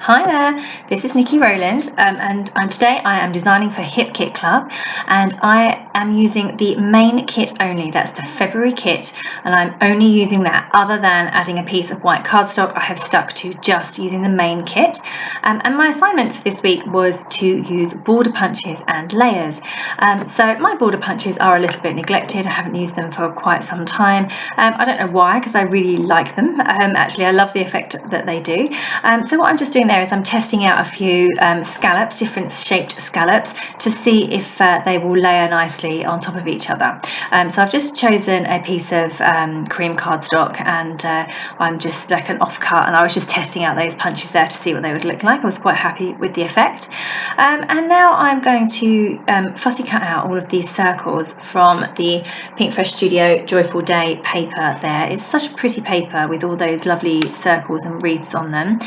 Hi there, this is Nikki Rowland and today I am designing for Hip Kit Club, and I am using the main kit only. That's the February kit, and I'm only using that. Other than adding a piece of white cardstock, I have stuck to just using the main kit. And my assignment for this week was to use border punches and layers. So my border punches are a little bit neglected. I haven't used them for quite some time. I don't know why, because I really like them. Actually, I love the effect that they do. So what I'm just doing there is I'm testing out a few scallops, different shaped scallops, to see if they will layer nicely on top of each other. So I've just chosen a piece of cream cardstock, and I'm just like an offcut, and I was just testing out those punches there to see what they would look like. I was quite happy with the effect. And now I'm going to fussy cut out all of these circles from the Pinkfresh Studio Joyful Day paper there. It's such a pretty paper with all those lovely circles and wreaths on them.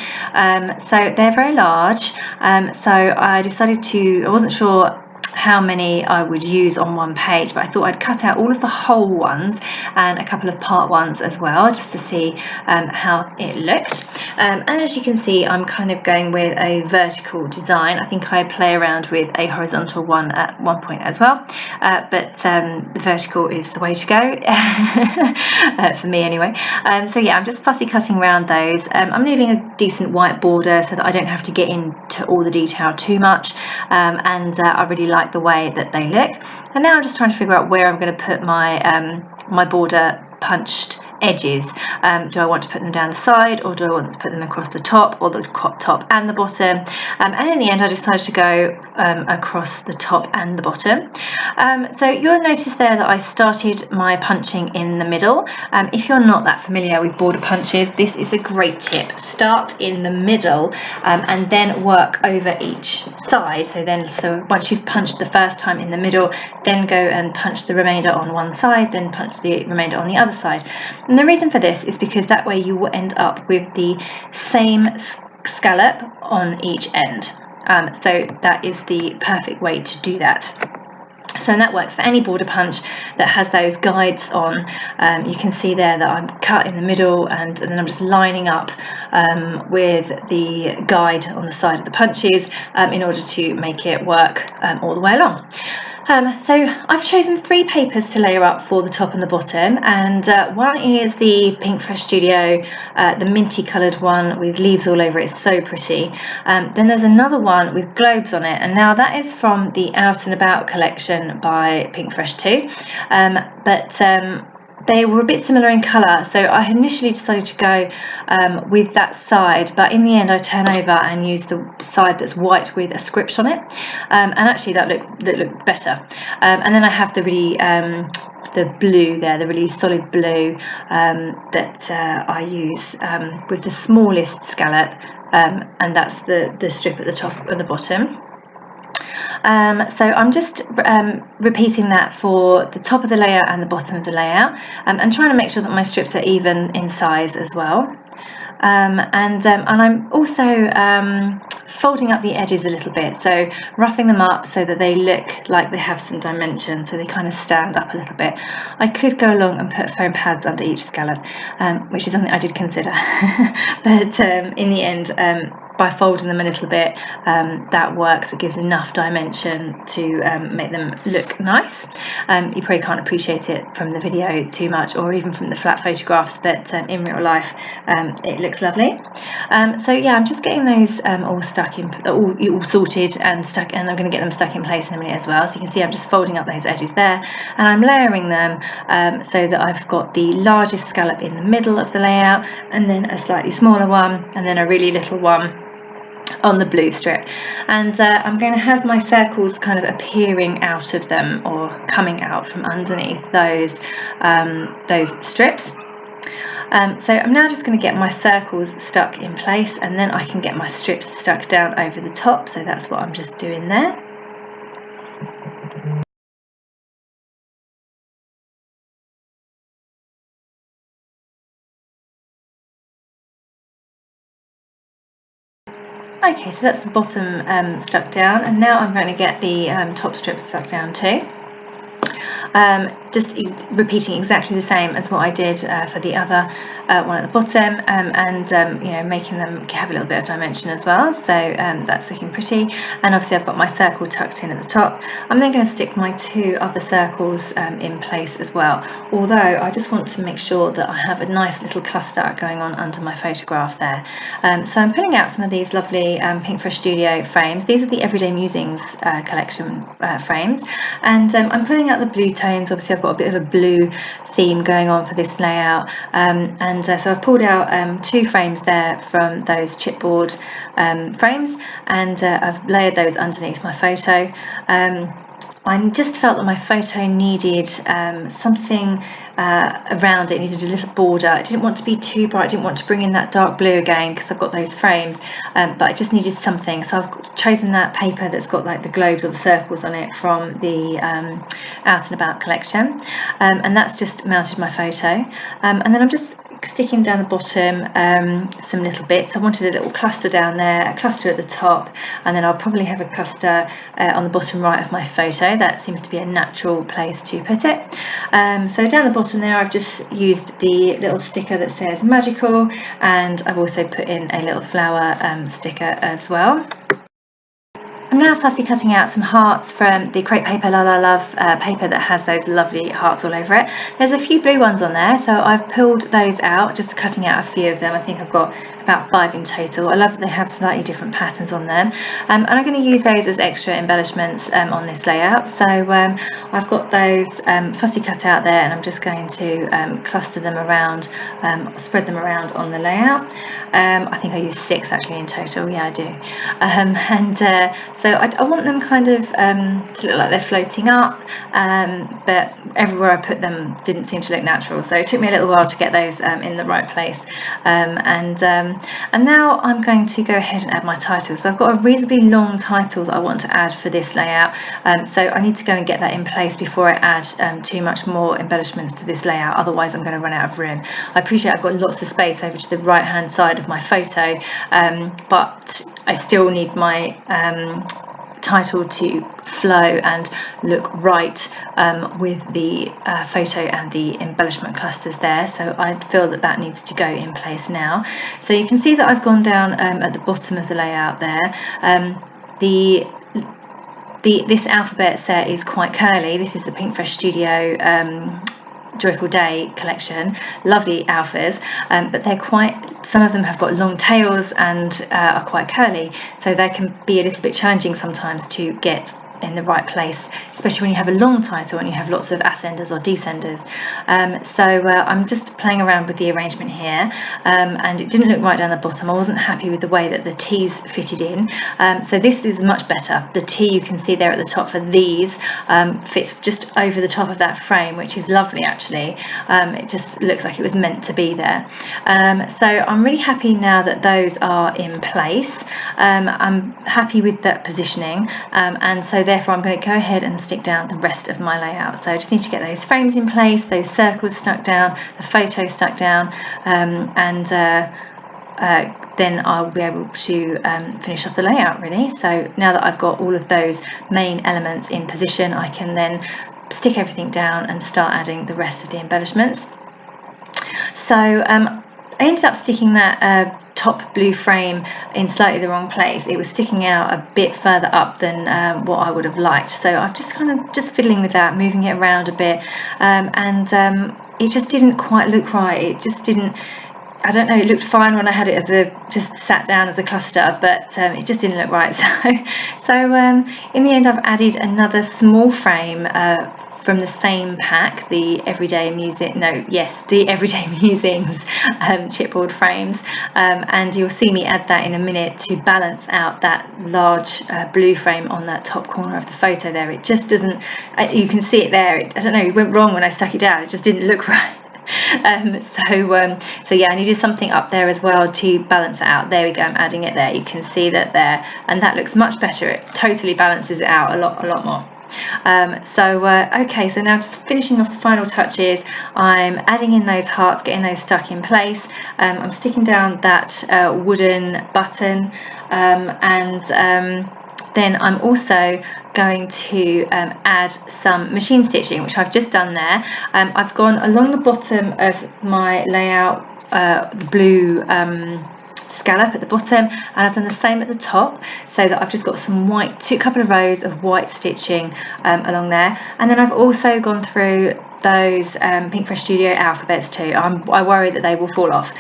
So they're very large, so I decided I wasn't sure how many I would use on one page, but I thought I'd cut out all of the whole ones and a couple of part ones as well, just to see how it looked. And as you can see, I'm kind of going with a vertical design. I think I play around with a horizontal one at one point as well, but the vertical is the way to go for me anyway. So yeah, I'm just fussy cutting around those. I'm leaving a decent white border so that I don't have to get into all the detail too much, and I really like the way that they look. And now I'm just trying to figure out where I'm going to put my my border punched edges. Do I want to put them down the side, or do I want to put them across the top, or the top and the bottom? And in the end I decided to go across the top and the bottom. So you'll notice there that I started my punching in the middle. If you're not that familiar with border punches, this is a great tip. Start in the middle and then work over each side. So once you've punched the first time in the middle, then go and punch the remainder on one side, then punch the remainder on the other side. And the reason for this is because that way you will end up with the same scallop on each end. So that is the perfect way to do that. So that works for any border punch that has those guides on. You can see there that I'm cut in the middle, and then I'm just lining up with the guide on the side of the punches in order to make it work all the way along. So I've chosen 3 papers to layer up for the top and the bottom, and one is the Pinkfresh Studio, the minty coloured one with leaves all over it. It's so pretty. Then there's another one with globes on it, and now that is from the Out and About collection by Pinkfresh too, but they were a bit similar in colour, so I initially decided to go with that side, but in the end I turn over and use the side that's white with a script on it, and actually that looked better. And then I have the really the blue there, the really solid blue that I use with the smallest scallop, and that's the strip at the top and the bottom. So I'm just repeating that for the top of the layout and the bottom of the layout, and trying to make sure that my strips are even in size as well. And I'm also folding up the edges a little bit, so roughing them up so that they look like they have some dimension, so they kind of stand up a little bit. I could go along and put foam pads under each scallop, which is something I did consider, but in the end, by folding them a little bit, that works. It gives enough dimension to make them look nice. You probably can't appreciate it from the video too much, or even from the flat photographs, but in real life it looks lovely. So yeah, I'm just getting those all stuck in, all sorted and stuck, and I'm going to get them stuck in place in a minute as well. So you can see I'm just folding up those edges there, and I'm layering them so that I've got the largest scallop in the middle of the layout, and then a slightly smaller one, and then a really little one on the blue strip. And I'm going to have my circles kind of appearing out of them, or coming out from underneath those strips. So I'm now just going to get my circles stuck in place, and then I can get my strips stuck down over the top. So that's what I'm just doing there. Okay, so that's the bottom stuck down, and now I'm going to get the top strips stuck down too. just repeating exactly the same as what I did for the other one at the bottom, and you know, making them have a little bit of dimension as well. So that's looking pretty, and obviously I've got my circle tucked in at the top. I'm then going to stick my 2 other circles in place as well, although I just want to make sure that I have a nice little cluster going on under my photograph there. So I'm pulling out some of these lovely Pinkfresh Studio frames. These are the Everyday Musings collection frames, and I'm pulling out the blue tones. Obviously I've got a bit of a blue theme going on for this layout, and so I've pulled out 2 frames there from those chipboard frames, and I've layered those underneath my photo. I just felt that my photo needed something around it. It needed a little border. I didn't want to be too bright. I didn't want to bring in that dark blue again because I've got those frames, but I just needed something. So I've chosen that paper that's got like the globes or the circles on it from the Out and About collection, and that's just mounted my photo, and then I'm just sticking down the bottom some little bits. I wanted a little cluster down there, a cluster at the top, and then I'll probably have a cluster on the bottom right of my photo. That seems to be a natural place to put it. So down the bottom there, I've just used the little sticker that says magical, and I've also put in a little flower sticker as well. I'm now fussy cutting out some hearts from the crepe paper La La Love paper that has those lovely hearts all over it. There's a few blue ones on there, so I've pulled those out, just cutting out a few of them. I think I've got about 5 in total. I love that they have slightly different patterns on them, and I'm going to use those as extra embellishments on this layout. So I've got those fussy cut out there, and I'm just going to cluster them around, spread them around on the layout. I think I used 6 actually in total. Yeah, I do. So I want them kind of to look like they're floating up, but everywhere I put them didn't seem to look natural. So it took me a little while to get those in the right place. And now I'm going to go ahead and add my title. So I've got a reasonably long title that I want to add for this layout. So I need to go and get that in place before I add too much more embellishments to this layout. Otherwise I'm going to run out of room. I appreciate I've got lots of space over to the right hand side of my photo, but I still need my title to flow and look right with the photo and the embellishment clusters there. So I feel that that needs to go in place now. So you can see that I've gone down at the bottom of the layout there. This alphabet set is quite curly. This is the Pinkfresh Studio Joyful Day collection. Lovely alphas, but they're quite, some of them have got long tails and are quite curly, so they can be a little bit challenging sometimes to get in the right place, especially when you have a long title and you have lots of ascenders or descenders. So I'm just playing around with the arrangement here, and it didn't look right down the bottom. I wasn't happy with the way that the T's fitted in, so this is much better. The T you can see there at the top for these fits just over the top of that frame, which is lovely actually. It just looks like it was meant to be there. So I'm really happy now that those are in place. I'm happy with that positioning, and so therefore I'm going to go ahead and stick down the rest of my layout. So I just need to get those frames in place, those circles stuck down, the photo stuck down, and then I'll be able to finish off the layout really. So now that I've got all of those main elements in position, I can then stick everything down and start adding the rest of the embellishments. So I ended up sticking that top blue frame in slightly the wrong place. It was sticking out a bit further up than what I would have liked, so I've just kind of fiddling with that, moving it around a bit, and it just didn't quite look right. It just didn't, I don't know, it looked fine when I had it as just sat down as a cluster, but it just didn't look right. So in the end I've added another small frame from the same pack, the Everyday Musings chipboard frames, and you'll see me add that in a minute to balance out that large blue frame on that top corner of the photo there. It just doesn't, you can see it there, I don't know, it went wrong when I stuck it down, it just didn't look right. So yeah, I needed something up there as well to balance it out. There we go, I'm adding it there, you can see that there, and that looks much better. It totally balances it out a lot more. Okay, so now just finishing off the final touches, I'm adding in those hearts, getting those stuck in place. I'm sticking down that wooden button, and then I'm also going to add some machine stitching, which I've just done there. I've gone along the bottom of my layout, the blue scallop at the bottom, and I've done the same at the top, so that I've just got some white, couple of rows of white stitching along there. And then I've also gone through those Pinkfresh Studio alphabets too. I worry that they will fall off.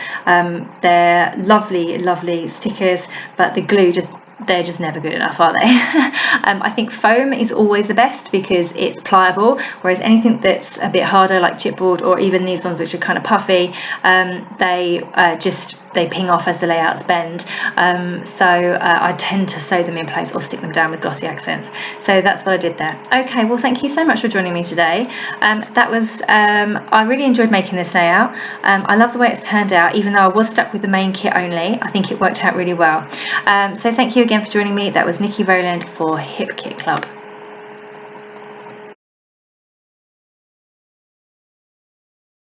They're lovely stickers, but the glue they're just never good enough, are they? I think foam is always the best because it's pliable, whereas anything that's a bit harder, like chipboard, or even these ones which are kind of puffy, they ping off as the layouts bend. So I tend to sew them in place or stick them down with glossy accents. So that's what I did there. Okay, well, thank you so much for joining me today. I really enjoyed making this layout. I love the way it's turned out, even though I was stuck with the main kit only. I think it worked out really well. So thank you again for joining me. That was Niki Rowland for Hip Kit Club.